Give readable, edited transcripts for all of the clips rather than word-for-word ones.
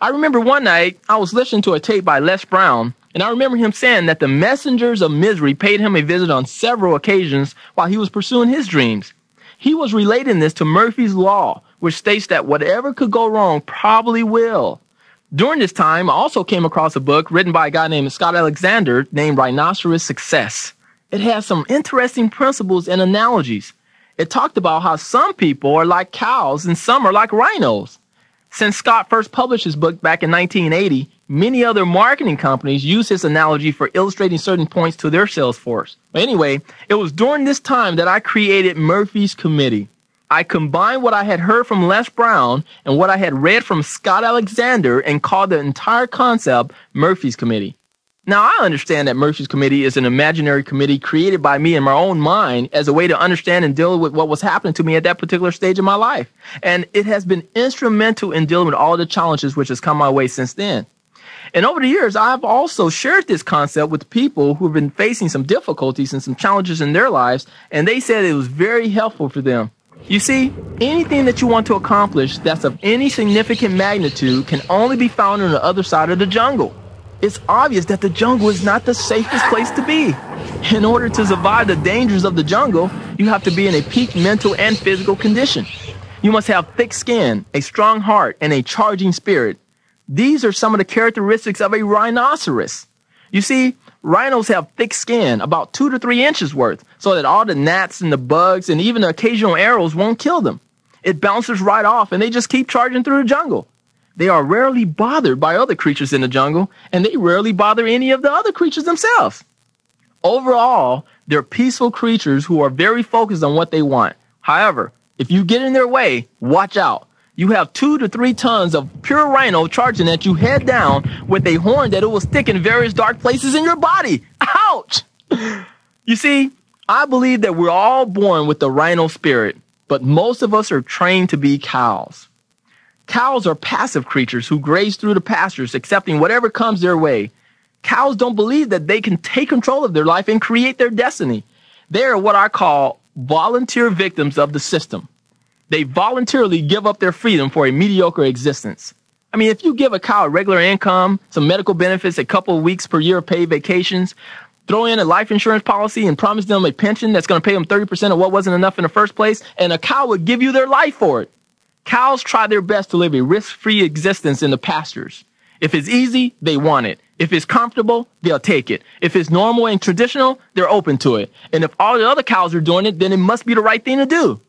I remember one night I was listening to a tape by Les Brown, and I remember him saying that the messengers of misery paid him a visit on several occasions while he was pursuing his dreams. He was relating this to Murphy's Law, which states that whatever could go wrong probably will. During this time, I also came across a book written by a guy named Scott Alexander named Rhinoceros Success. It has some interesting principles and analogies. It talked about how some people are like cows and some are like rhinos. Since Scott first published his book back in 1980, many other marketing companies use this analogy for illustrating certain points to their sales force. But anyway, it was during this time that I created Murphy's Committee. I combined what I had heard from Les Brown and what I had read from Scott Alexander and called the entire concept Murphy's Committee. Now, I understand that Murphy's Committee is an imaginary committee created by me in my own mind as a way to understand and deal with what was happening to me at that particular stage of my life. And it has been instrumental in dealing with all the challenges which has come my way since then. And over the years, I've also shared this concept with people who have been facing some difficulties and some challenges in their lives, and they said it was very helpful for them. You see, anything that you want to accomplish that's of any significant magnitude can only be found on the other side of the jungle. It's obvious that the jungle is not the safest place to be. In order to survive the dangers of the jungle, you have to be in a peak mental and physical condition. You must have thick skin, a strong heart, and a charging spirit. These are some of the characteristics of a rhinoceros. You see, rhinos have thick skin, about 2 to 3 inches worth, so that all the gnats and the bugs and even the occasional arrows won't kill them. It bounces right off and they just keep charging through the jungle. They are rarely bothered by other creatures in the jungle, and they rarely bother any of the other creatures themselves. Overall, they're peaceful creatures who are very focused on what they want. However, if you get in their way, watch out. You have 2 to 3 tons of pure rhino charging at you head down with a horn that it will stick in various dark places in your body. Ouch! You see, I believe that we're all born with the rhino spirit, but most of us are trained to be cows. Cows are passive creatures who graze through the pastures, accepting whatever comes their way. Cows don't believe that they can take control of their life and create their destiny. They are what I call volunteer victims of the system. They voluntarily give up their freedom for a mediocre existence. I mean, if you give a cow a regular income, some medical benefits, a couple of weeks per year of paid vacations, throw in a life insurance policy and promise them a pension that's going to pay them 30% of what wasn't enough in the first place, and a cow would give you their life for it. Cows try their best to live a risk-free existence in the pastures. If it's easy, they want it. If it's comfortable, they'll take it. If it's normal and traditional, they're open to it. And if all the other cows are doing it, then it must be the right thing to do.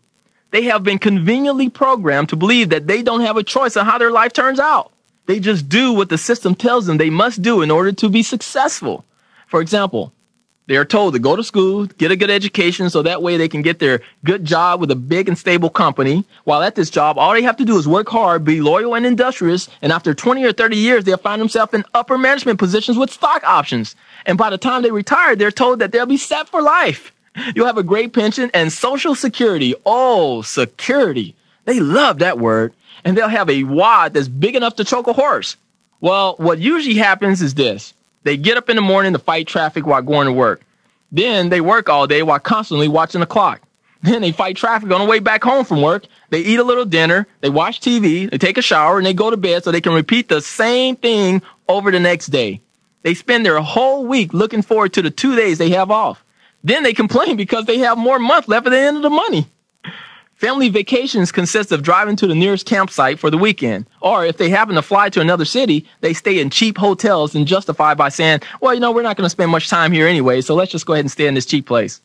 They have been conveniently programmed to believe that they don't have a choice on how their life turns out. They just do what the system tells them they must do in order to be successful. For example, they are told to go to school, get a good education, so that way they can get their good job with a big and stable company. While at this job, all they have to do is work hard, be loyal and industrious, and after 20 or 30 years, they'll find themselves in upper management positions with stock options. And by the time they retire, they're told that they'll be set for life. You'll have a great pension and Social Security. Oh, security. They love that word. And they'll have a wad that's big enough to choke a horse. Well, what usually happens is this. They get up in the morning to fight traffic while going to work. Then they work all day while constantly watching the clock. Then they fight traffic on the way back home from work. They eat a little dinner. They watch TV. They take a shower and they go to bed so they can repeat the same thing over the next day. They spend their whole week looking forward to the 2 days they have off. Then they complain because they have more month left at the end of the money. Family vacations consist of driving to the nearest campsite for the weekend. Or if they happen to fly to another city, they stay in cheap hotels and justify by saying, well, you know, we're not going to spend much time here anyway, so let's just go ahead and stay in this cheap place.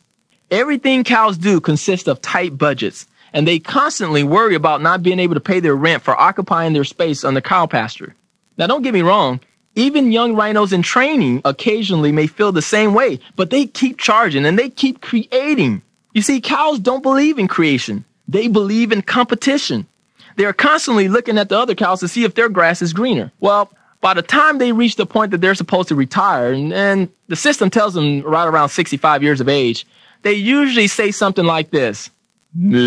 Everything cows do consists of tight budgets, and they constantly worry about not being able to pay their rent for occupying their space on the cow pasture. Now, don't get me wrong. Even young rhinos in training occasionally may feel the same way, but they keep charging and they keep creating. You see, cows don't believe in creation. They believe in competition. They are constantly looking at the other cows to see if their grass is greener. Well, by the time they reach the point that they're supposed to retire, and the system tells them right around 65 years of age, they usually say something like this. Moo.